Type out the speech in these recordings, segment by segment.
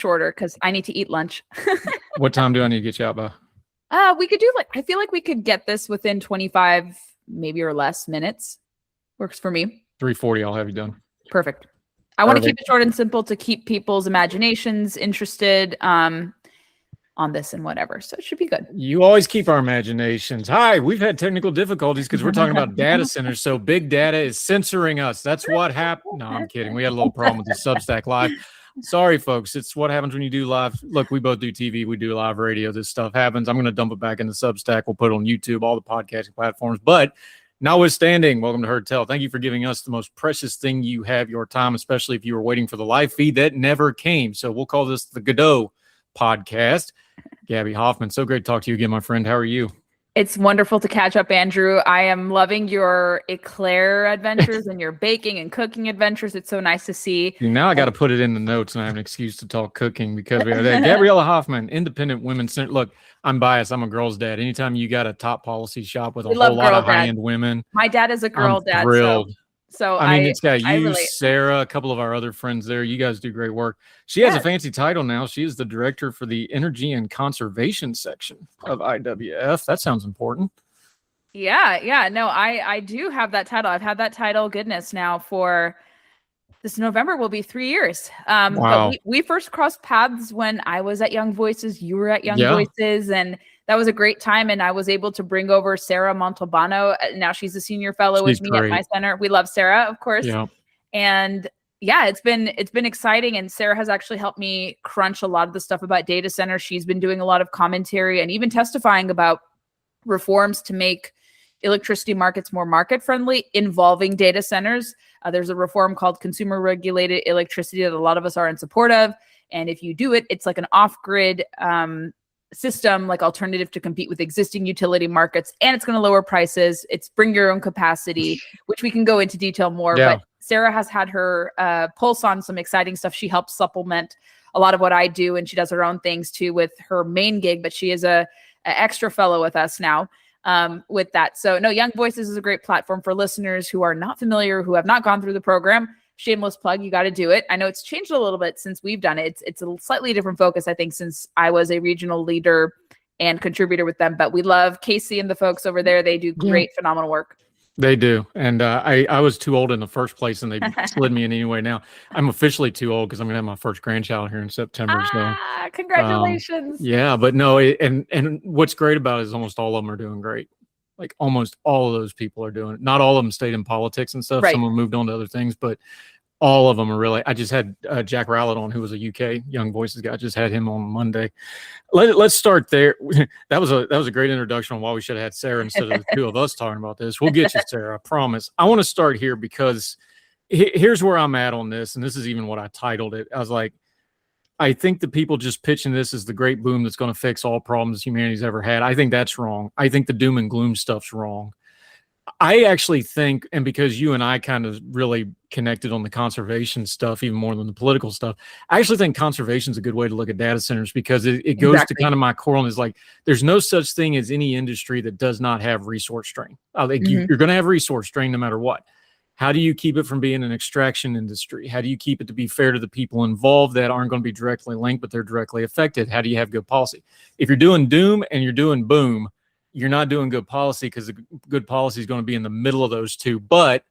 shorter because I need to eat lunch. What time do I need to get you out by? We could do I feel like we could get this within 25, maybe or less minutes. Works for me. 3:40, I'll have you done. Perfect. I want to keep it short and simple to keep people's imaginations interested on this and whatever. So it should be good. You always keep our imaginations. Hi, we've had technical difficulties because we're talking about data centers. So big data is censoring us. That's what happened. No, I'm kidding. We had a little problem with the Substack Live. Sorry, folks. It's what happens when you do live. Look, we both do TV. We do live radio. This stuff happens. I'm going to dump it back into Substack. We'll put it on YouTube, all the podcasting platforms. But notwithstanding, welcome to Heard Tell. Thank you for giving us the most precious thing you have, your time, especially if you were waiting for the live feed that never came. So we'll call this the Godot podcast. Gabby Hoffman, so great to talk to you again, my friend. How are you? It's wonderful to catch up, Andrew. I am loving your eclair adventures and your baking and cooking adventures. It's so nice to see. Now I got to put it in the notes and I have an excuse to talk cooking because we have that. Gabriella Hoffman, Independent Women's Center. Look, I'm biased. I'm a girl's dad. Anytime you got a top policy shop with a whole lot of high-end women. My dad is a girl dad. Thrilled. So I mean, it's got you, Sarah, a couple of our other friends there. You guys do great work. She has a fancy title now. She is the director for the Energy and Conservation section of IWF. That sounds important. Yeah. No, I do have that title. I've had that title, goodness, now for this November will be 3 years. Wow. But we first crossed paths when I was at Young Voices. You were at Young Voices, and that was a great time. And I was able to bring over Sarah Montalbano. Now she's a senior fellow with me at my center. We love Sarah, of course. Yeah. And yeah, it's been exciting. And Sarah has actually helped me crunch a lot of the stuff about data centers. She's been doing a lot of commentary and even testifying about reforms to make electricity markets more market friendly involving data centers. There's a reform called consumer regulated electricity that a lot of us are in support of. And if you do it, it's like an off-grid system, like alternative to compete with existing utility markets, and it's going to lower prices. It's bring your own capacity, which we can go into detail more. But Sarah has had her pulse on some exciting stuff. She helps supplement a lot of what I do, and she does her own things too with her main gig, but she is a extra fellow with us now with that. So no, Young Voices is a great platform for listeners who are not familiar, who have not gone through the program. Shameless plug, you got to do it. I know it's changed a little bit since we've done it. It's a slightly different focus, I think, since I was a regional leader and contributor with them. But we love Casey and the folks over there. They do great, phenomenal work. They do. And I was too old in the first place, and they slid me in anyway. Now I'm officially too old because I'm going to have my first grandchild here in September. Congratulations. Yeah, but no, and what's great about it is almost all of them are doing great. Like almost all of those people are doing it. Not all of them stayed in politics and stuff. Right. Some of them moved on to other things, but all of them are really. I just had Jack Rowlett on, who was a UK Young Voices guy. I just had him on Monday. Let's start there. That was a great introduction on why we should have had Sarah instead of the two of us talking about this. We'll get you, Sarah, I promise. I want to start here because here's where I'm at on this, and this is even what I titled it. I was like, I think the people just pitching this as the great boom that's going to fix all problems humanity's ever had. I think that's wrong. I think the doom and gloom stuff's wrong. I actually think, and because you and I kind of really connected on the conservation stuff even more than the political stuff, I actually think conservation is a good way to look at data centers because it goes to kind of my core, and is like, there's no such thing as any industry that does not have resource strain. I think you're going to have resource strain no matter what. How do you keep it from being an extraction industry? How do you keep it to be fair to the people involved that aren't going to be directly linked, but they're directly affected? How do you have good policy? If you're doing doom and you're doing boom, you're not doing good policy, because the good policy is going to be in the middle of those two. But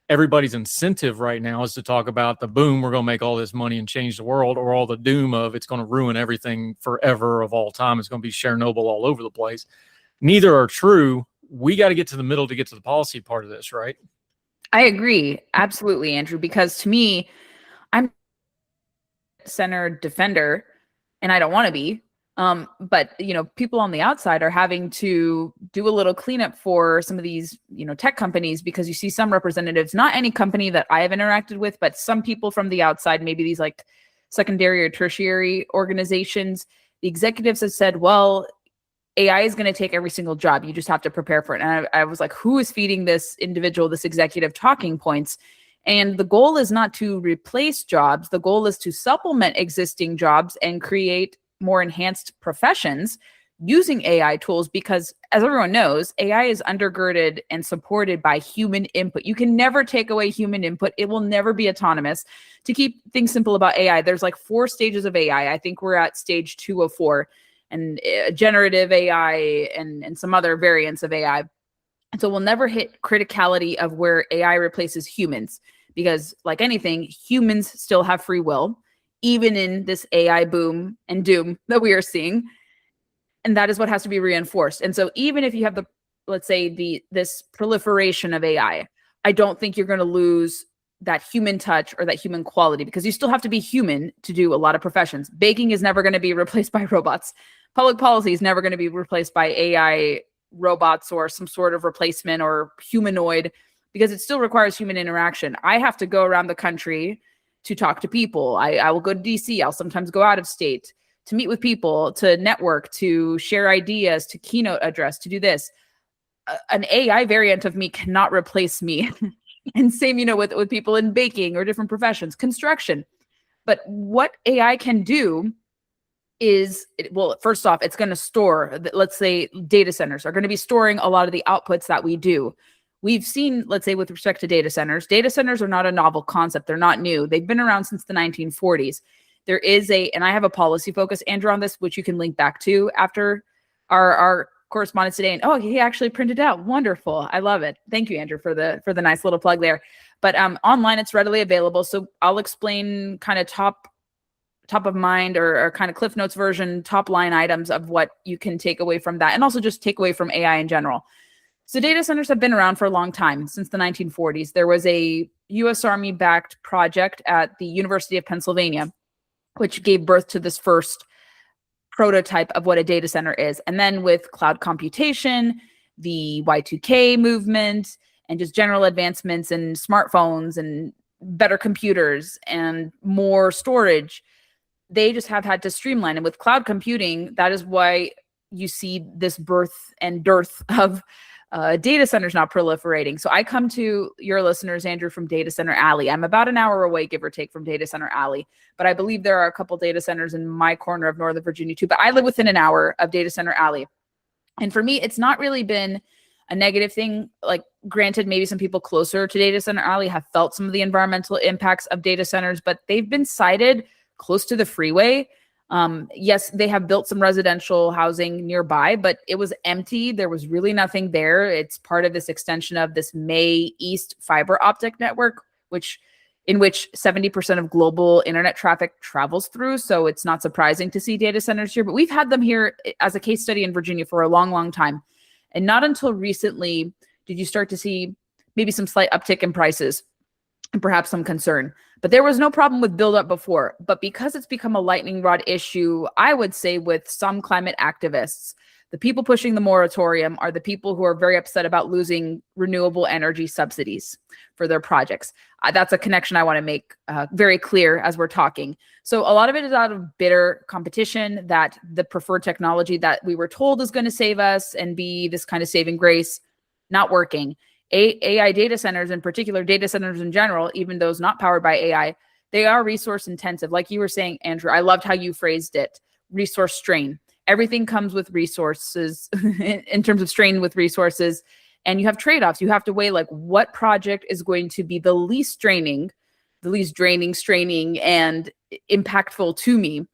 everybody's incentive right now is to talk about the boom, we're going to make all this money and change the world, or all the doom of it's going to ruin everything forever of all time. It's going to be Chernobyl all over the place. Neither are true. We got to get to the middle to get to the policy part of this, right? I agree. Absolutely, Andrew, because to me, I'm a center defender and I don't want to be. But, people on the outside are having to do a little cleanup for some of these, tech companies, because you see some representatives, not any company that I have interacted with, but some people from the outside, maybe these like secondary or tertiary organizations, the executives have said, well, AI is going to take every single job. You just have to prepare for it. And I was like, who is feeding this individual, this executive, talking points? And the goal is not to replace jobs. The goal is to supplement existing jobs and create more enhanced professions using AI tools because, as everyone knows, AI is undergirded and supported by human input. You can never take away human input. It will never be autonomous. To keep things simple about AI, there's like 4 stages of AI. I think we're at stage 2 of 4, and generative AI and some other variants of AI. And so we'll never hit criticality of where AI replaces humans because, like anything, humans still have free will, even in this AI boom and doom that we are seeing. And that is what has to be reinforced. And so even if you have let's say this proliferation of AI, I don't think you're going to lose that human touch or that human quality, because you still have to be human to do a lot of professions. Baking is never going to be replaced by robots. Public policy is never going to be replaced by AI robots or some sort of replacement or humanoid, because it still requires human interaction. I have to go around the country to talk to people. I will go to DC. I'll sometimes go out of state to meet with people, to network, to share ideas, to keynote address, to do this. An AI variant of me cannot replace me. And same, with people in baking or different professions, construction. But what AI can do is, well, first off, it's going to store, let's say data centers are going to be storing a lot of the outputs that we do. We've seen, let's say with respect to data centers are not a novel concept. They're not new. They've been around since the 1940s. There is and I have a policy focus, Andrew, on this, which you can link back to after our correspondence today. And he actually printed out. Wonderful. I love it. Thank you, Andrew, for the nice little plug there. But online, it's readily available. So I'll explain kind of top of mind or kind of Cliff Notes version, top line items of what you can take away from that, and also just take away from AI in general. So data centers have been around for a long time, since the 1940s. There was a U.S. Army-backed project at the University of Pennsylvania, which gave birth to this first prototype of what a data center is. And then with cloud computation, the Y2K movement, and just general advancements in smartphones and better computers and more storage, they just have had to streamline. And with cloud computing, that is why you see this birth and dearth of data centers now proliferating. So I come to your listeners, Andrew, from Data Center Alley. I'm about an hour away, give or take, from Data Center Alley, but I believe there are a couple data centers in my corner of Northern Virginia too, but I live within an hour of Data Center Alley. And for me, it's not really been a negative thing. Like, granted, maybe some people closer to Data Center Alley have felt some of the environmental impacts of data centers, but they've been sited close to the freeway. Yes, they have built some residential housing nearby, but it was empty. There was really nothing there. It's part of this extension of this May East fiber optic network, in which 70% of global internet traffic travels through. So it's not surprising to see data centers here, but we've had them here as a case study in Virginia for a long, long time. And not until recently did you start to see maybe some slight uptick in prices and perhaps some concern. But there was no problem with buildup before. But because it's become a lightning rod issue, I would say with some climate activists, the people pushing the moratorium are the people who are very upset about losing renewable energy subsidies for their projects. That's a connection I want to make very clear as we're talking. So a lot of it is out of bitter competition that the preferred technology that we were told is going to save us and be this kind of saving grace, not working. AI data centers, in particular, data centers in general, even those not powered by AI, they are resource intensive. Like you were saying, Andrew, I loved how you phrased it, resource strain. Everything comes with resources in terms of strain with resources, and you have trade-offs. You have to weigh like what project is going to be the least draining, straining, and impactful to me.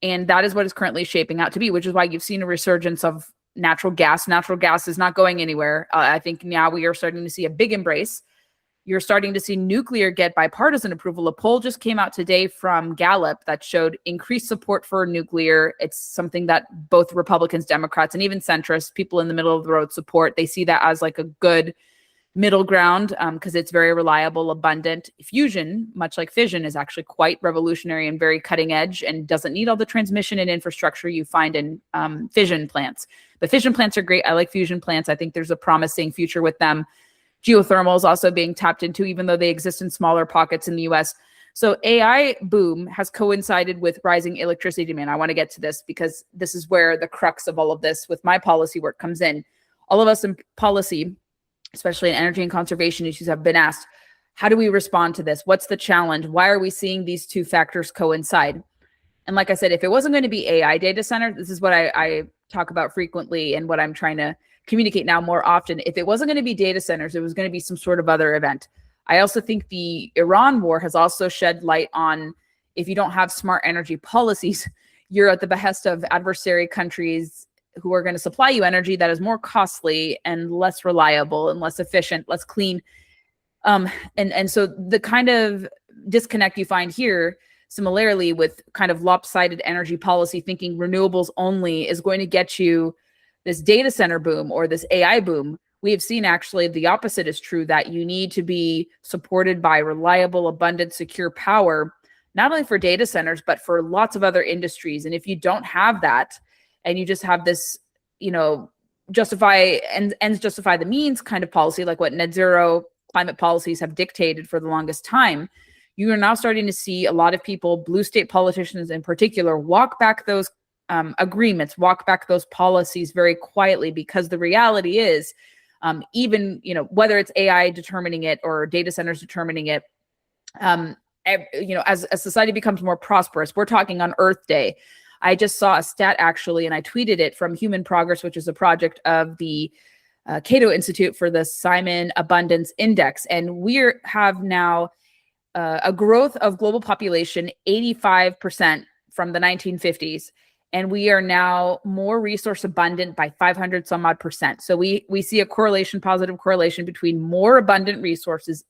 And that is what is currently shaping out to be, which is why you've seen a resurgence of natural gas. Natural gas is not going anywhere. I think now we are starting to see a big embrace. You're starting to see nuclear get bipartisan approval. A poll just came out today from Gallup that showed increased support for nuclear. It's something that both Republicans, Democrats, and even centrists, people in the middle of the road, support. They see that as like a good middle ground because it's very reliable, abundant. Fusion, much like fission, is actually quite revolutionary and very cutting edge and doesn't need all the transmission and infrastructure you find in fission plants. But fission plants are great. I like fusion plants. I think there's a promising future with them. Geothermal is also being tapped into, even though they exist in smaller pockets in the US. So AI boom has coincided with rising electricity demand. I want to get to this because this is where the crux of all of this with my policy work comes in. All of us in policy, especially in energy and conservation issues, have been asked, how do we respond to this? What's the challenge? Why are we seeing these two factors coincide? And like I said, if it wasn't going to be AI data center, this is what I talk about frequently and what I'm trying to communicate now more often. If it wasn't going to be data centers, it was going to be some sort of other event. I also think the Iran war has also shed light on, if you don't have smart energy policies, you're at the behest of adversary countries who are going to supply you energy that is more costly and less reliable and less efficient, less clean. And so the kind of disconnect you find here, similarly with kind of lopsided energy policy, thinking renewables only is going to get you this data center boom or this AI boom. We have seen actually the opposite is true, that you need to be supported by reliable, abundant, secure power, not only for data centers, but for lots of other industries. And if you don't have that, and you just have this, ends justify the means kind of policy, like what net zero climate policies have dictated for the longest time, you are now starting to see a lot of people, blue state politicians in particular, walk back those agreements, walk back those policies very quietly, because the reality is, even, whether it's AI determining it or data centers determining it, as society becomes more prosperous, we're talking on Earth Day. I just saw a stat actually, and I tweeted it from Human Progress, which is a project of the Cato Institute for the Simon Abundance Index. And we have now a growth of global population 85% from the 1950s. And we are now more resource abundant by 500 some odd percent. So we see a correlation, positive correlation between more abundant resources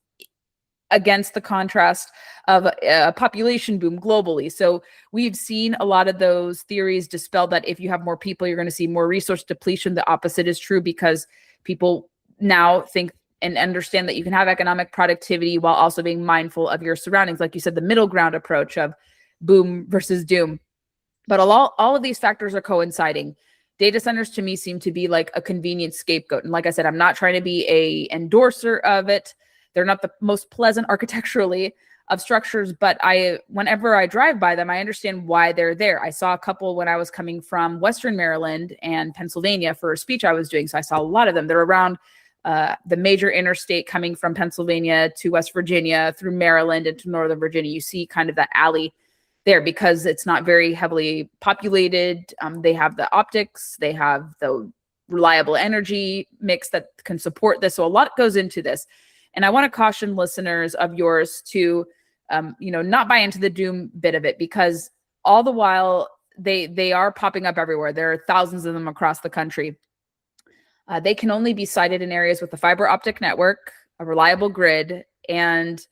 against the contrast of a population boom globally. So we've seen a lot of those theories dispel that if you have more people, you're going to see more resource depletion. The opposite is true, because people now think and understand that you can have economic productivity while also being mindful of your surroundings. Like you said, the middle ground approach of boom versus doom. But all of these factors are coinciding. Data centers to me seem to be like a convenient scapegoat. And like I said, I'm not trying to be a endorser of it. They're not the most pleasant architecturally of structures, but whenever I drive by them, I understand why they're there. I saw a couple when I was coming from Western Maryland and Pennsylvania for a speech I was doing. So I saw a lot of them. They're around the major interstate coming from Pennsylvania to West Virginia through Maryland into Northern Virginia. You see kind of that alley there because it's not very heavily populated. They have the optics, they have the reliable energy mix that can support this. So a lot goes into this. And I want to caution listeners of yours to, not buy into the doom bit of it, because all the while they are popping up everywhere. There are thousands of them across the country. They can only be sited in areas with a fiber optic network, a reliable grid, and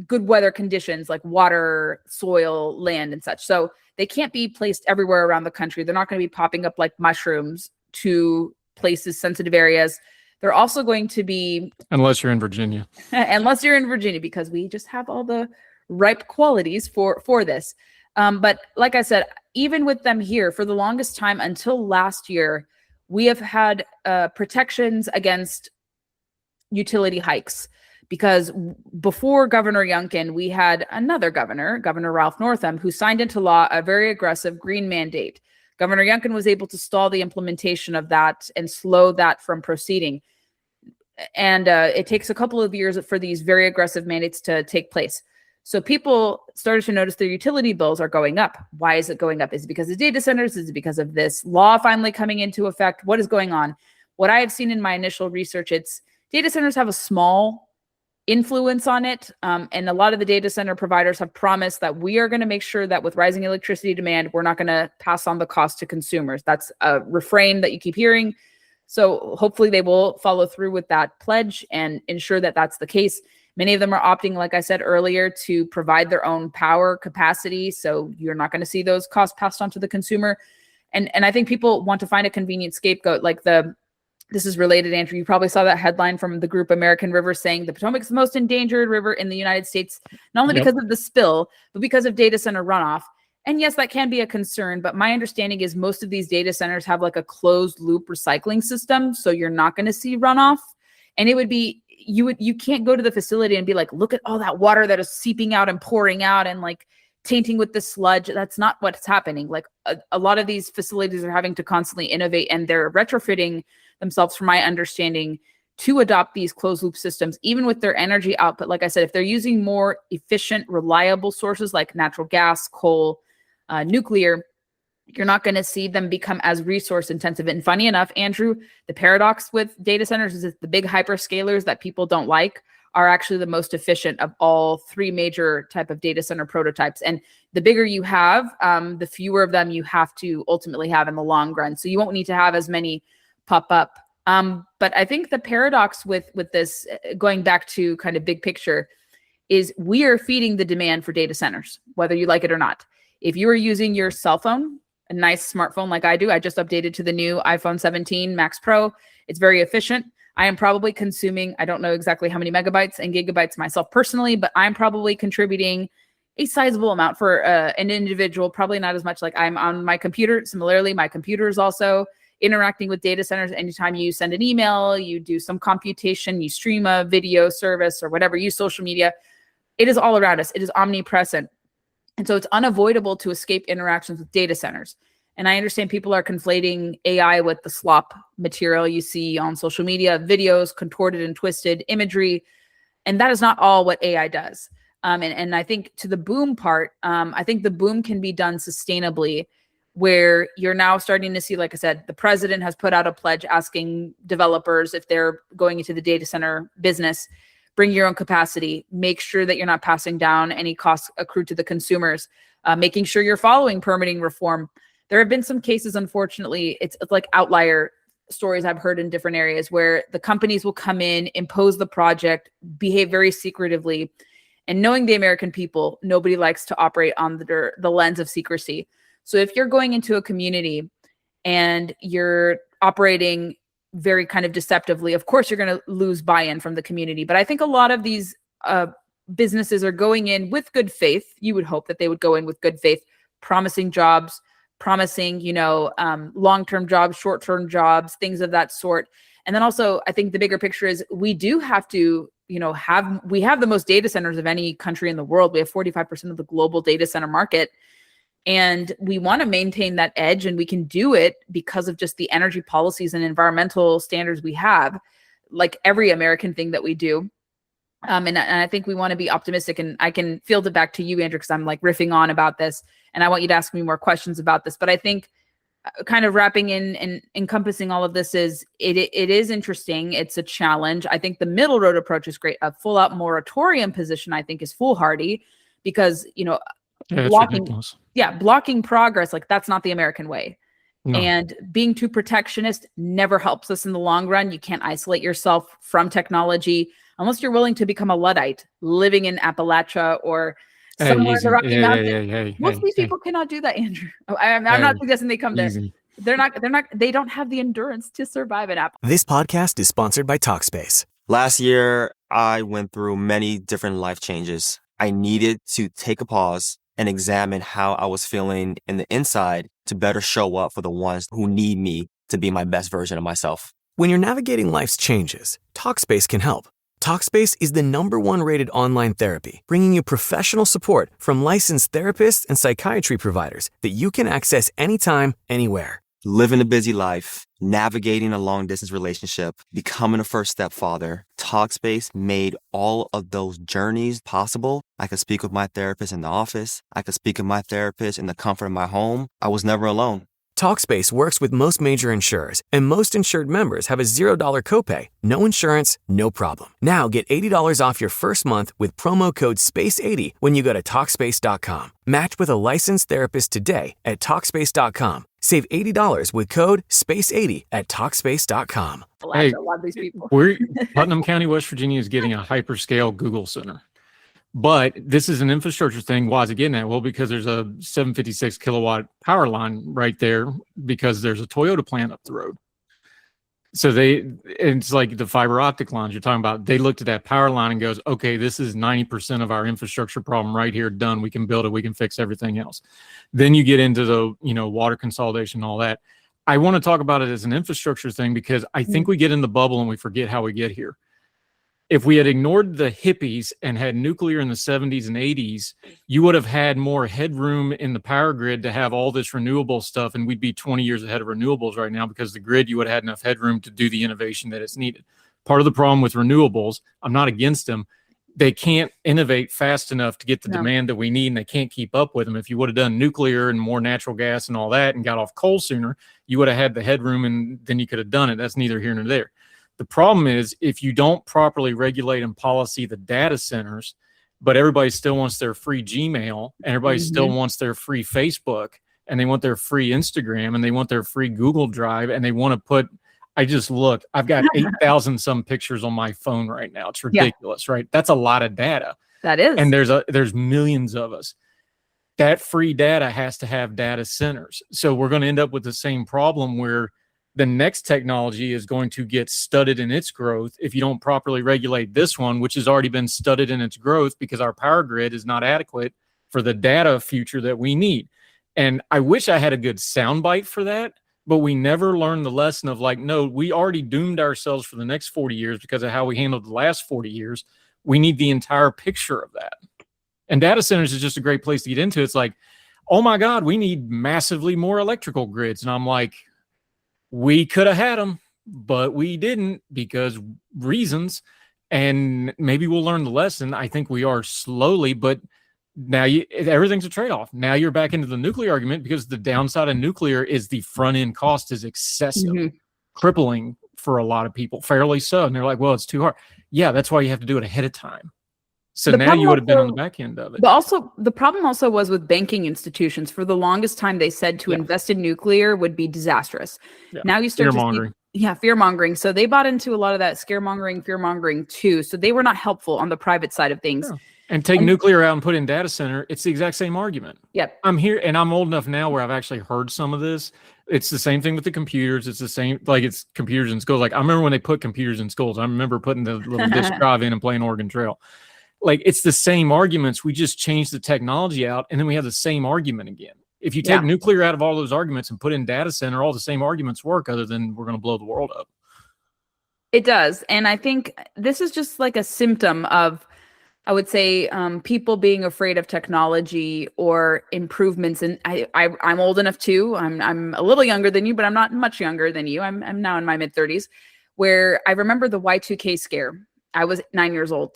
good weather conditions like water, soil, land, and such. So they can't be placed everywhere around the country. They're not going to be popping up like mushrooms to places, sensitive areas. They're also going to be, unless you're in Virginia, because we just have all the ripe qualities for this. But like I said, even with them here for the longest time until last year, we have had protections against utility hikes, because before Governor Youngkin, we had another governor, Governor Ralph Northam, who signed into law a very aggressive green mandate. Governor Youngkin was able to stall the implementation of that and slow that from proceeding. And it takes a couple of years for these very aggressive mandates to take place. So people started to notice their utility bills are going up. Why is it going up? Is it because of data centers? Is it because of this law finally coming into effect? What is going on? What I have seen in my initial research, it's data centers have a small influence on it. And a lot of the data center providers have promised that we are going to make sure that with rising electricity demand, we're not going to pass on the cost to consumers. That's a refrain that you keep hearing. So hopefully they will follow through with that pledge and ensure that that's the case. Many of them are opting, like I said earlier, to provide their own power capacity. So you're not going to see those costs passed on to the consumer. And I think people want to find a convenient scapegoat. This is related, Andrew. You probably saw that headline from the group American River saying the Potomac is the most endangered river in the United States, not only because of the spill, but because of data center runoff. And yes, that can be a concern, but my understanding is most of these data centers have like a closed loop recycling system. So you're not going to see runoff. And it would be, you can't go to the facility and be like, look at all that water that is seeping out and pouring out and like tainting with the sludge. That's not what's happening. Like a lot of these facilities are having to constantly innovate, and they're retrofitting themselves, from my understanding, to adopt these closed loop systems, even with their energy output. Like I said, if they're using more efficient, reliable sources like natural gas, coal, nuclear, You're not going to see them become as resource intensive. And funny enough, Andrew, the paradox with data centers is that the big hyperscalers that people don't like are actually the most efficient of all three major type of data center prototypes. And the bigger you have, the fewer of them you have to ultimately have in the long run. So you won't need to have as many pop up. But I think the paradox with this, going back to kind of big picture, is we are feeding the demand for data centers, whether you like it or not. If you are using your cell phone, a nice smartphone like I do, I just updated to the new iPhone 17 Max Pro. It's very efficient. I am probably consuming, I don't know exactly how many megabytes and gigabytes myself personally, but I'm probably contributing a sizable amount for an individual, probably not as much like I'm on my computer. Similarly, my computer is also interacting with data centers. Anytime you send an email, you do some computation, you stream a video service or whatever, use social media, it is all around us. It is omnipresent. And so it's unavoidable to escape interactions with data centers. And I understand people are conflating AI with the slop material you see on social media, videos, contorted and twisted imagery. And that is not all what AI does. And I think to the boom part, I think the boom can be done sustainably, where you're now starting to see, like I said, the president has put out a pledge asking developers, if they're going into the data center business, bring your own capacity, make sure that you're not passing down any costs accrued to the consumers, making sure you're following permitting reform. There have been some cases, unfortunately, it's like outlier stories I've heard in different areas where the companies will come in, impose the project, behave very secretively. And knowing the American people, nobody likes to operate on the lens of secrecy. So if you're going into a community and you're operating very kind of deceptively, of course, you're going to lose buy-in from the community. But I think a lot of these businesses are going in with good faith. You would hope that they would go in with good faith, promising jobs, promising, long-term jobs, short-term jobs, things of that sort. And then also, I think the bigger picture is we do have to, we have the most data centers of any country in the world. We have 45% of the global data center market. And we want to maintain that edge, and we can do it because of just the energy policies and environmental standards we have, like every American thing that we do. And I think we want to be optimistic, and I can field it back to you, Andrew, because I'm like riffing on about this, and I want you to ask me more questions about this. But I think kind of wrapping in and encompassing all of this is it is interesting. It's a challenge. I think the middle road approach is great. A full out moratorium position, I think, is foolhardy because, blocking progress, like that's not the American way. No. And being too protectionist never helps us in the long run. You can't isolate yourself from technology unless you're willing to become a Luddite living in Appalachia or somewhere in the Rocky Mountains. Most of these people cannot do that, Andrew. I'm not suggesting they come there. They don't have the endurance to survive an Apple. This podcast is sponsored by Talkspace. Last year, I went through many different life changes. I needed to take a pause and examine how I was feeling in the inside to better show up for the ones who need me to be my best version of myself. When you're navigating life's changes, Talkspace can help. Talkspace is the #1 rated online therapy, bringing you professional support from licensed therapists and psychiatry providers that you can access anytime, anywhere. Living a busy life, navigating a long-distance relationship, becoming a first-step father, Talkspace made all of those journeys possible. I could speak with my therapist in the office. I could speak with my therapist in the comfort of my home. I was never alone. Talkspace works with most major insurers, and most insured members have a $0 copay. No insurance, no problem. Now get $80 off your first month with promo code SPACE80 when you go to Talkspace.com. Match with a licensed therapist today at Talkspace.com. Save $80 with code SPACE80 at Talkspace.com. Hey, a lot of these people. Putnam County, West Virginia is getting a hyperscale Google Center. But this is an infrastructure thing. Why is it getting that? Well, because there's a 756 kilowatt power line right there because there's a Toyota plant up the road. So it's like the fiber optic lines you're talking about. They looked at that power line and goes, okay, this is 90% of our infrastructure problem right here. Done. We can build it. We can fix everything else. Then you get into the, water consolidation, all that. I want to talk about it as an infrastructure thing because I think we get in the bubble and we forget how we get here. If we had ignored the hippies and had nuclear in the 70s and 80s, you would have had more headroom in the power grid to have all this renewable stuff, and we'd be 20 years ahead of renewables right now because the grid, you would have had enough headroom to do the innovation that it's needed. Part of the problem with renewables, I'm not against them, they can't innovate fast enough to get the No. demand that we need, and they can't keep up with them. If you would have done nuclear and more natural gas and all that and got off coal sooner, you would have had the headroom, and then you could have done it. That's neither here nor there. The problem is, if you don't properly regulate and policy the data centers, but everybody still wants their free Gmail, and everybody still wants their free Facebook, and they want their free Instagram, and they want their free Google Drive, and they want to put, I've got 8,000 some pictures on my phone right now. It's ridiculous, right? That's a lot of data. That is. And there's millions of us. That free data has to have data centers. So we're going to end up with the same problem where the next technology is going to get studded in its growth if you don't properly regulate this one, which has already been studded in its growth because our power grid is not adequate for the data future that we need. And I wish I had a good soundbite for that, but we never learned the lesson of like, no, we already doomed ourselves for the next 40 years because of how we handled the last 40 years. We need the entire picture of that. And data centers is just a great place to get into. It's like, oh my God, we need massively more electrical grids. And I'm like, we could have had them, but we didn't because reasons. And maybe we'll learn the lesson. I think we are slowly, but now everything's a trade-off. Now you're back into the nuclear argument because the downside of nuclear is the front end cost is excessive, crippling for a lot of people, fairly so. And they're like, well, it's too hard. Yeah, that's why you have to do it ahead of time. So now you would have been on the back end of it. But also, the problem also was with banking institutions. For the longest time, they said to invest in nuclear would be disastrous. Yeah. Now you start fear-mongering. Fear-mongering. So they bought into a lot of that scaremongering, fear-mongering too. So they were not helpful on the private side of things. Yeah. And take nuclear out and put in data center, it's the exact same argument. Yep. I'm here, and I'm old enough now where I've actually heard some of this. It's the same thing with the computers. It's the same, like it's computers in schools. Like I remember when they put computers in schools. I remember putting the little disk drive in and playing Oregon Trail. Like it's the same arguments. We just changed the technology out, and then we have the same argument again. If you take nuclear out of all those arguments and put in data center, all the same arguments work, other than we're going to blow the world up. It does. And I think this is just like a symptom of, I would say, people being afraid of technology or improvements. And I'm old enough too. I'm a little younger than you, but I'm not much younger than you. I'm now in my mid 30s, where I remember the Y2K scare. I was 10 years old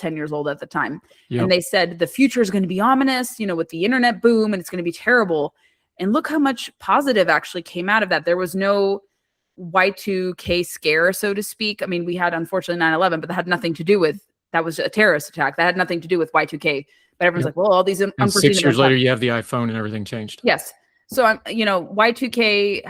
at the time. Yep. And they said the future is going to be ominous, with the internet boom, and it's going to be terrible. And look how much positive actually came out of that. There was no Y2K scare, so to speak. I mean, we had, unfortunately, 9/11, but that had nothing to do with, that was a terrorist attack. That had nothing to do with Y2K. But everyone's like, well, all these unforeseen 6 years later, you have the iPhone and everything changed. Yes. So, Y2K,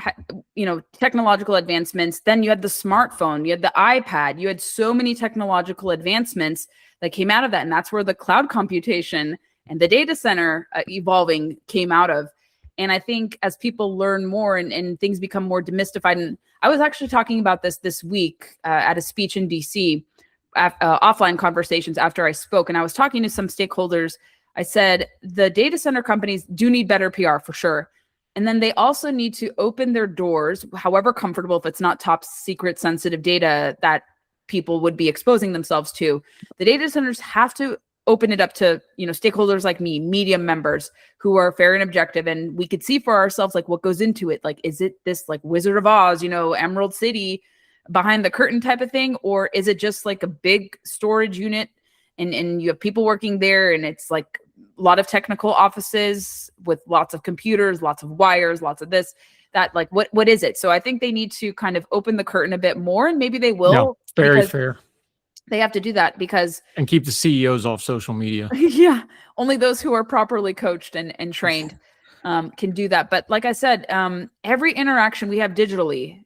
technological advancements. Then you had the smartphone, you had the iPad, you had so many technological advancements that came out of that. And that's where the cloud computation and the data center evolving came out of. And I think as people learn more and things become more demystified, and I was actually talking about this week at a speech in DC, offline conversations after I spoke, and I was talking to some stakeholders. I said, the data center companies do need better PR for sure. And then they also need to open their doors, however comfortable, if it's not top secret sensitive data that people would be exposing themselves to. The data centers have to open it up to, stakeholders like me, media members who are fair and objective. And we could see for ourselves, like, what goes into it. Like, is it this like Wizard of Oz, Emerald City behind the curtain type of thing? Or is it just like a big storage unit and you have people working there and it's like a lot of technical offices with lots of computers, lots of wires, lots of this, that, like, what is it? So I think they need to kind of open the curtain a bit more, and maybe they will. No, very fair. They have to do that and keep the CEOs off social media. Yeah. Only those who are properly coached and trained can do that. But like I said, every interaction we have digitally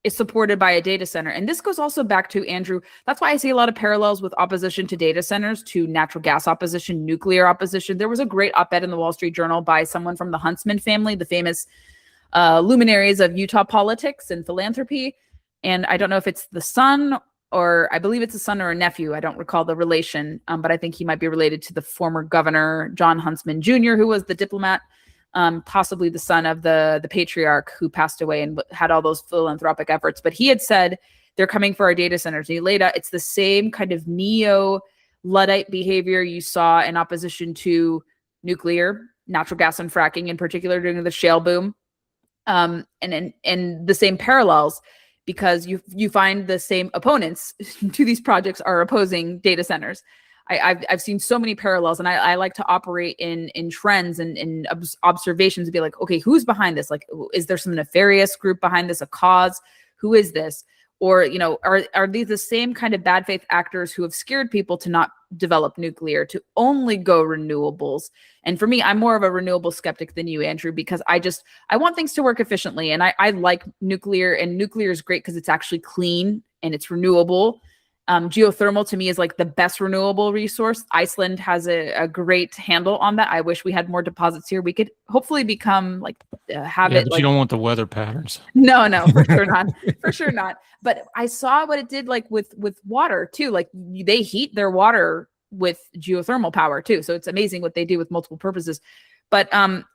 is supported by a data center. And this goes also back to, Andrew, that's why I see a lot of parallels with opposition to data centers, to natural gas opposition, nuclear opposition. There was a great op-ed in the Wall Street Journal by someone from the Huntsman family, the famous luminaries of Utah politics and philanthropy. And I don't know if it's the son, or I believe it's a son or a nephew. I don't recall the relation, but I think he might be related to the former governor, John Huntsman Jr., who was the diplomat, possibly the son of the patriarch who passed away and had all those philanthropic efforts. But he had said, they're coming for our data centers. And he laid out, it's the same kind of neo-Luddite behavior you saw in opposition to nuclear, natural gas and fracking, in particular during the shale boom, and the same parallels, because you find the same opponents to these projects are opposing data centers. I've seen so many parallels, and I like to operate in trends and in observations and be like, okay, who's behind this? Like, is there some nefarious group behind this, a cause? Who is this? Or, you know, are these the same kind of bad faith actors who have scared people to not develop nuclear, to only go renewables? And for me, I'm more of a renewable skeptic than you, Andrew, because I want things to work efficiently. And I like nuclear, and nuclear is great because it's actually clean and it's renewable. Geothermal to me is like the best renewable resource. Iceland has a great handle on that. I wish we had more deposits here. We could hopefully become like have it. But like, you don't want the weather patterns. No, for sure not. For sure not. But I saw what it did like with water too. Like they heat their water with geothermal power too. So it's amazing what they do with multiple purposes. But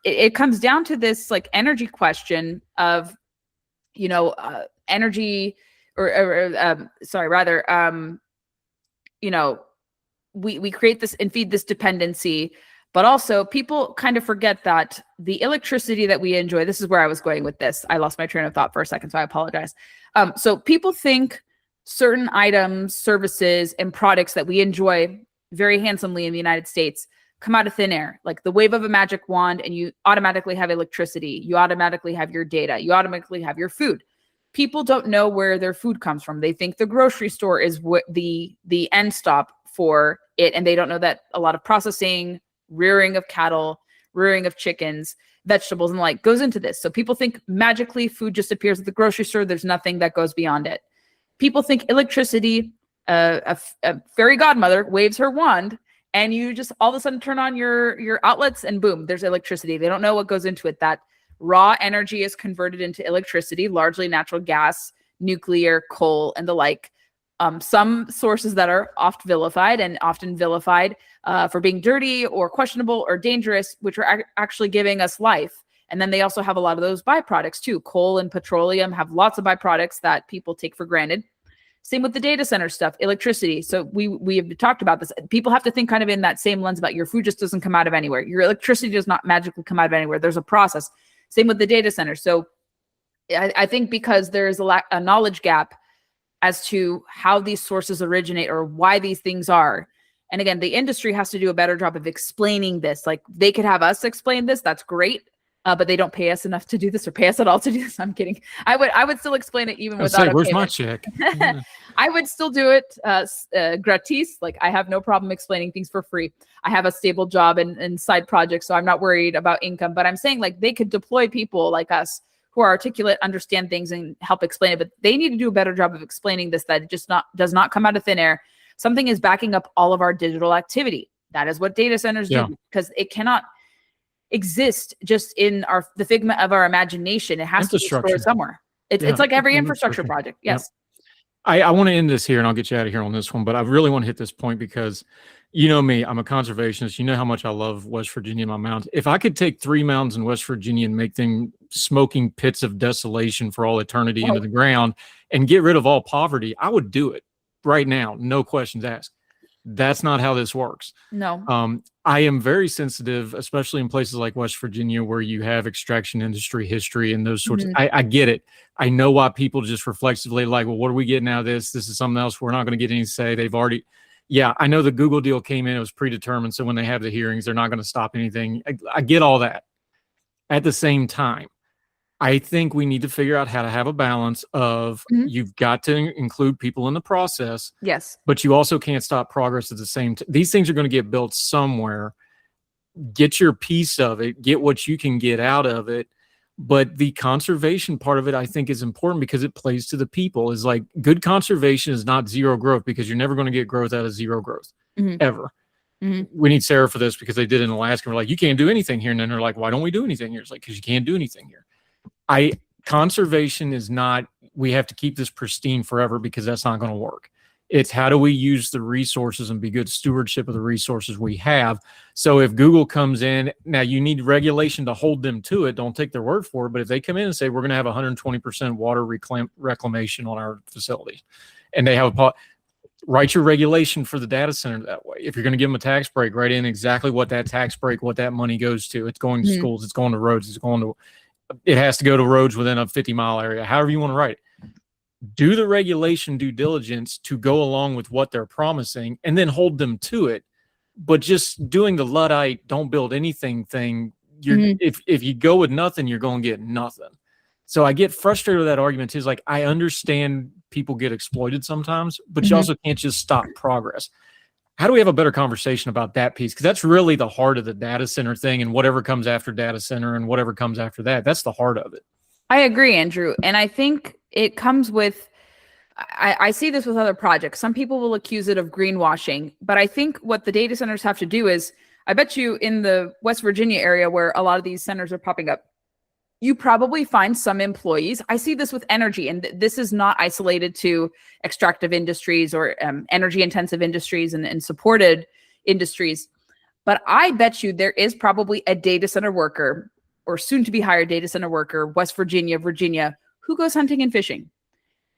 it comes down to this like energy question of, you know, energy. You know, we create this and feed this dependency, but also people kind of forget that the electricity that we enjoy, this is where I was going with this. I lost my train of thought for a second, so I apologize. So people think certain items, services, and products that we enjoy very handsomely in the United States come out of thin air, like the wave of a magic wand, and you automatically have electricity. You automatically have your data. You automatically have your food. People don't know where their food comes from. They think the grocery store is the end stop for it, and they don't know that a lot of processing, rearing of cattle, rearing of chickens, vegetables, and like goes into this. So people think magically food just appears at the grocery store. There's nothing that goes beyond it. People think electricity, a fairy godmother waves her wand, and you just all of a sudden turn on your outlets, and boom, there's electricity. They don't know what goes into it. That raw energy is converted into electricity, largely natural gas, nuclear, coal, and the like. Some sources that are often vilified for being dirty or questionable or dangerous, which are actually giving us life. And then they also have a lot of those byproducts too. Coal and petroleum have lots of byproducts that people take for granted. Same with the data center stuff, electricity. So we have talked about this. People have to think kind of in that same lens about your food just doesn't come out of anywhere. Your electricity does not magically come out of anywhere. There's a process. Same with the data center. So I think because there's a knowledge gap as to how these sources originate or why these things are. And again, the industry has to do a better job of explaining this. Like they could have us explain this. That's great. But they don't pay us enough to do this or pay us at all to do this. I'm kidding. I would still explain it even without. Where's my check? Yeah. I would still do it gratis. Like I have no problem explaining things for free. I have a stable job and side projects, so I'm not worried about income. But I'm saying like they could deploy people like us who are articulate, understand things, and help explain it. But they need to do a better job of explaining this. That it just does not come out of thin air. Something is backing up all of our digital activity. That is what data centers do, because it cannot exist just in the figment of our imagination. It has to be stored somewhere. It's like every infrastructure project. Yes. Yep. I want to end this here, and I'll get you out of here on this one, but I really want to hit this point because you know me, I'm a conservationist. You know how much I love West Virginia and my mountains. If I could take 3 mountains in West Virginia and make them smoking pits of desolation for all eternity into the ground and get rid of all poverty, I would do it right now. No questions asked. That's not how this works. No. I am very sensitive, especially in places like West Virginia, where you have extraction industry history and those sorts. I get it. I know why people just reflexively like, well, what are we getting out of this? This is something else. We're not going to get any say. They've already, I know the Google deal came in. It was predetermined. So when they have the hearings, they're not going to stop anything. I get all that. At the same time, I think we need to figure out how to have a balance of you've got to include people in the process. Yes. But you also can't stop progress at the same time. These things are going to get built somewhere. Get your piece of it. Get what you can get out of it. But the conservation part of it, I think, is important because it plays to the people. Is like good conservation is not zero growth, because you're never going to get growth out of zero growth, ever. We need Sarah for this because they did in Alaska. We're like, you can't do anything here. And then they're like, why don't we do anything here? It's like, because you can't do anything here. Conservation is not, we have to keep this pristine forever, because that's not going to work. It's how do we use the resources and be good stewardship of the resources we have. So if Google comes in, now you need regulation to hold them to it. Don't take their word for it. But if they come in and say, we're going to have 120% water reclamation on our facilities, and they have write your regulation for the data center that way. If you're going to give them a tax break, write in exactly what that tax break, what that money goes to. It's going to schools, it's going to roads, it has to go to roads within a 50-mile area, however you want to write it. do the regulation due diligence to go along with what they're promising, and then hold them to it. But just doing the Luddite don't build anything thing, if you go with nothing, you're going to get nothing. So I get frustrated with that argument too. Is like, I understand people get exploited sometimes, but you also can't just stop progress. How do we have a better conversation about that piece? Because that's really the heart of the data center thing, and whatever comes after data center and whatever comes after that, that's the heart of it. I agree, Andrew. And I think it comes with, I see this with other projects. Some people will accuse it of greenwashing, but I think what the data centers have to do is, I bet you in the West Virginia area where a lot of these centers are popping up, you probably find some employees. I see this with energy, and this is not isolated to extractive industries or energy intensive industries and supported industries. But I bet you there is probably a data center worker or soon to be hired data center worker, West Virginia, who goes hunting and fishing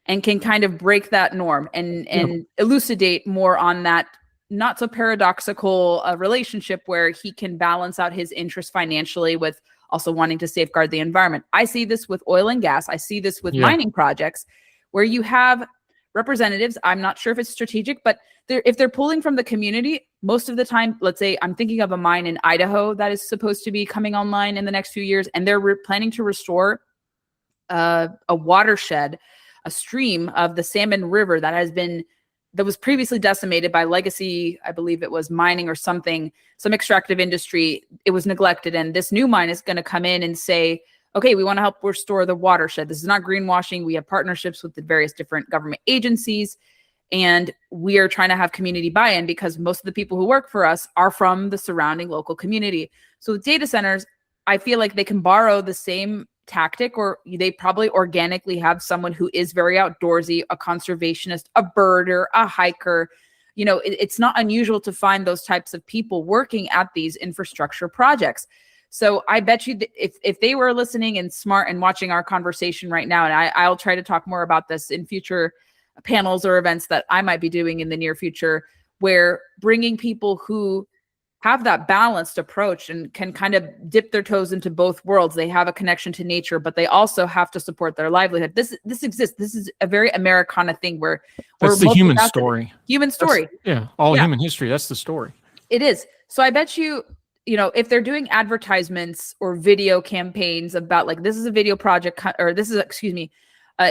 and can kind of break that norm and elucidate more on that not so paradoxical relationship where he can balance out his interest financially with also wanting to safeguard the environment. I see this with oil and gas. I see this with mining projects where you have representatives. I'm not sure if it's strategic, but if they're pulling from the community, most of the time, let's say I'm thinking of a mine in Idaho that is supposed to be coming online in the next few years, and they're planning to restore a watershed, a stream of the Salmon River that was previously decimated by legacy, I believe it was mining or something, some extractive industry. It was neglected. And this new mine is going to come in and say, okay, we want to help restore the watershed. This is not greenwashing. We have partnerships with the various different government agencies, and we are trying to have community buy-in because most of the people who work for us are from the surrounding local community. So with data centers, I feel like they can borrow the same tactic, or they probably organically have someone who is very outdoorsy, a conservationist, a birder, a hiker. It's not unusual to find those types of people working at these infrastructure projects. So I bet you that if they were listening and smart and watching our conversation right now, and I'll try to talk more about this in future panels or events that I might be doing in the near future, where bringing people who have that balanced approach and can kind of dip their toes into both worlds. They have a connection to nature, but they also have to support their livelihood. This exists. This is a very Americana thing where that's the human story. Human story. Human history. That's the story. It is. So I bet you, if they're doing advertisements or video campaigns about like, this is a video project, or this is,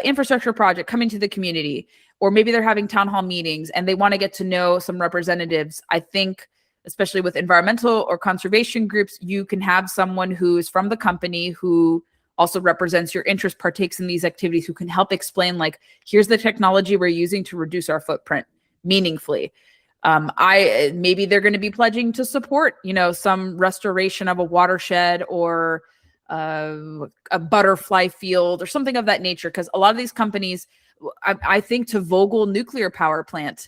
infrastructure project coming to the community, or maybe they're having town hall meetings and they want to get to know some representatives. I think, especially with environmental or conservation groups, you can have someone who's from the company who also represents your interest, partakes in these activities, who can help explain, like, here's the technology we're using to reduce our footprint meaningfully. Maybe they're going to be pledging to support, some restoration of a watershed or a butterfly field or something of that nature. Because a lot of these companies, I think to Vogtle nuclear power plant,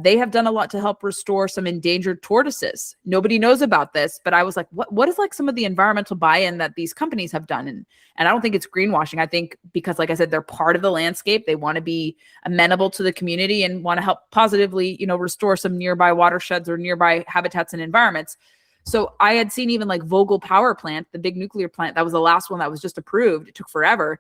they have done a lot to help restore some endangered tortoises. Nobody knows about this, but I was like, what is like some of the environmental buy-in that these companies have done? And I don't think it's greenwashing. I think because, like I said, they're part of the landscape. They want to be amenable to the community and want to help positively, restore some nearby watersheds or nearby habitats and environments. So I had seen even like Vogtle power plant, the big nuclear plant, that was the last one that was just approved. It took forever.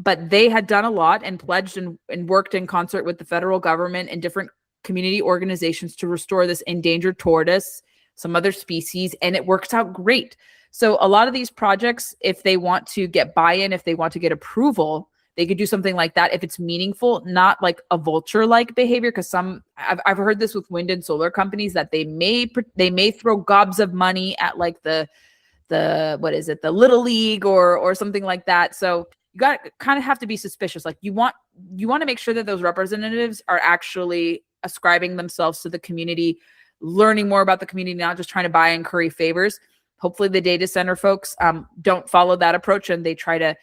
But they had done a lot and pledged and worked in concert with the federal government and different community organizations to restore this endangered tortoise, some other species, and it works out great. So a lot of these projects, if they want to get buy-in, if they want to get approval, they could do something like that if it's meaningful, not like a vulture-like behavior. Because I've heard this with wind and solar companies that they may throw gobs of money at like the Little League or something like that. So you kind of have to be suspicious. Like you want to make sure that those representatives are actually ascribing themselves to the community, learning more about the community, not just trying to buy and curry favors. Hopefully the data center folks don't follow that approach and they try to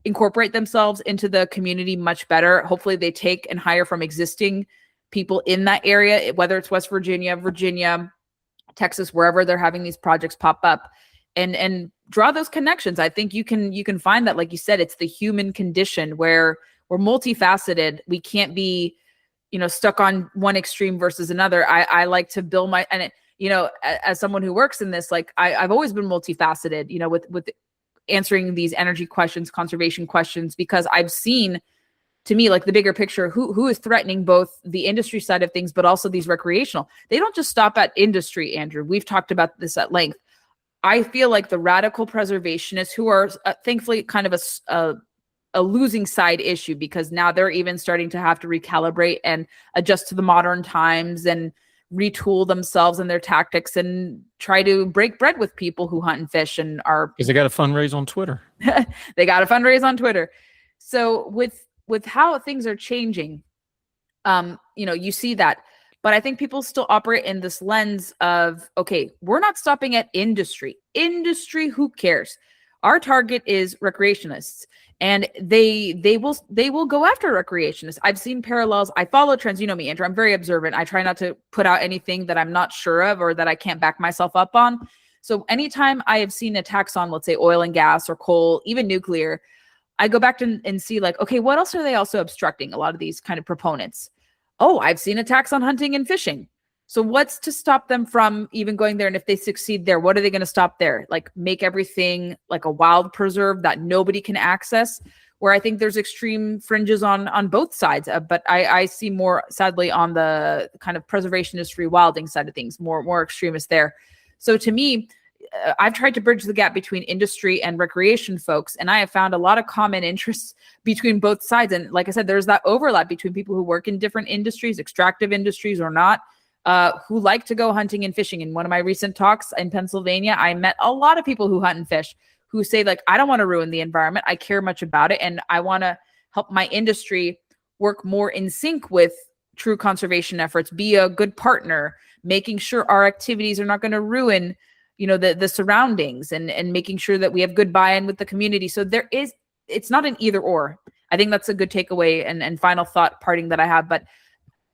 incorporate themselves into the community much better. Hopefully they take and hire from existing people in that area, whether it's West Virginia, Texas, wherever they're having these projects pop up, and draw those connections. I think you can find that, like you said, it's the human condition where we're multifaceted. We can't be, stuck on one extreme versus another. I like to build as someone who works in this, like I've always been multifaceted, with answering these energy questions, conservation questions, because I've seen, to me, like the bigger picture, who is threatening both the industry side of things, but also these recreational. They don't just stop at industry, Andrew. We've talked about this at length. I feel like the radical preservationists, who are thankfully kind of a losing side issue, because now they're even starting to have to recalibrate and adjust to the modern times and retool themselves and their tactics and try to break bread with people who hunt and fish and are, because they got to fundraise on Twitter. They got to fundraise on Twitter. So with how things are changing, you see that. But I think people still operate in this lens of, okay, we're not stopping at industry. Industry, who cares? Our target is recreationists, and they will go after recreationists. I've seen parallels. I follow trends. You know me, Andrew. I'm very observant. I try not to put out anything that I'm not sure of or that I can't back myself up on. So anytime I have seen attacks on, let's say, oil and gas or coal, even nuclear, I go back and see like, okay, what else are they also obstructing? A lot of these kind of proponents. Oh, I've seen attacks on hunting and fishing. So what's to stop them from even going there? And if they succeed there, what are they going to stop there? Like make everything like a wild preserve that nobody can access, where I think there's extreme fringes on both sides. But I see more, sadly, on the kind of preservationist rewilding side of things, more extremist there. So to me, I've tried to bridge the gap between industry and recreation folks, and I have found a lot of common interests between both sides. And like I said, there's that overlap between people who work in different industries, extractive industries or not, who like to go hunting and fishing. In one of my recent talks in Pennsylvania, I met a lot of people who hunt and fish who say, like, I don't want to ruin the environment. I care much about it, and I want to help my industry work more in sync with true conservation efforts, be a good partner, making sure our activities are not going to ruin the surroundings, and making sure that we have good buy-in with the community. So it's not an either or. I think that's a good takeaway and final thought parting that I have. But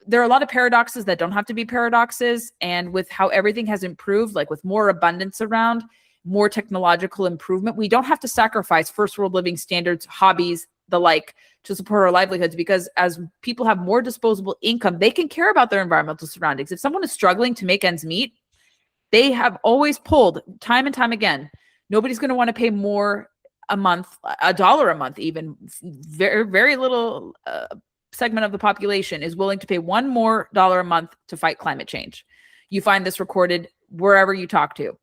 there are a lot of paradoxes that don't have to be paradoxes. And with how everything has improved, like with more abundance around, more technological improvement, we don't have to sacrifice first world living standards, hobbies, the like, to support our livelihoods, because as people have more disposable income, they can care about their environmental surroundings. If someone is struggling to make ends meet, they have always pulled time and time again. Nobody's going to want to pay more a month, $1 a month, even. Very, very little segment of the population is willing to pay $1 more a month to fight climate change. You find this recorded wherever you talk to,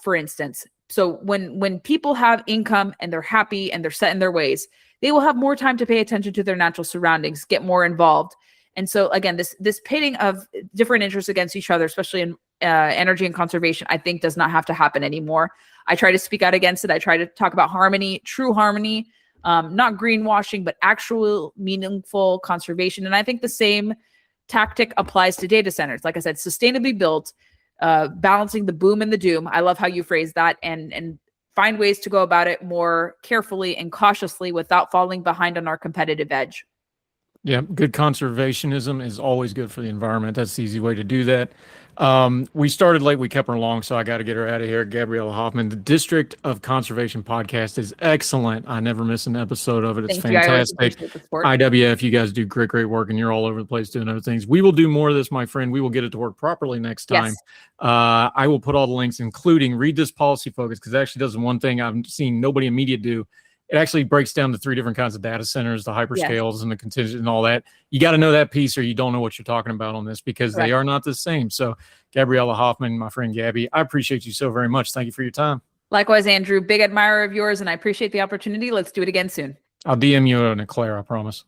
for instance. So when people have income and they're happy and they're set in their ways, they will have more time to pay attention to their natural surroundings, get more involved. And so again, this pitting of different interests against each other, especially in energy and conservation, I think does not have to happen anymore. I try to speak out against it. I try to talk about harmony, true harmony, not greenwashing, but actual meaningful conservation. And I think the same tactic applies to data centers. Like I said, sustainably built, balancing the boom and the doom. I love how you phrase that, and find ways to go about it more carefully and cautiously without falling behind on our competitive edge. Yeah, good conservationism is always good for the environment. That's the easy way to do that. We started late, we kept her long, so I got to get her out of here. Gabriella Hoffman, the District of Conservation podcast is excellent. I never miss an episode of it. It's fantastic. IWF, you guys do great work, and you're all over the place doing other things. We will do more of this, my friend. We will get it to work properly next time. Yes. I will put all the links, including read this policy focus, because it actually does one thing I've seen nobody in media do. It actually breaks down the 3 different kinds of data centers, the hyperscales and the contingent and all that. You got to know that piece, or you don't know what you're talking about on this, because they are not the same. So Gabriella Hoffman, my friend Gabby, I appreciate you so very much. Thank you for your time. Likewise, Andrew, big admirer of yours, and I appreciate the opportunity. Let's do it again soon. I'll DM you an eclair, I promise.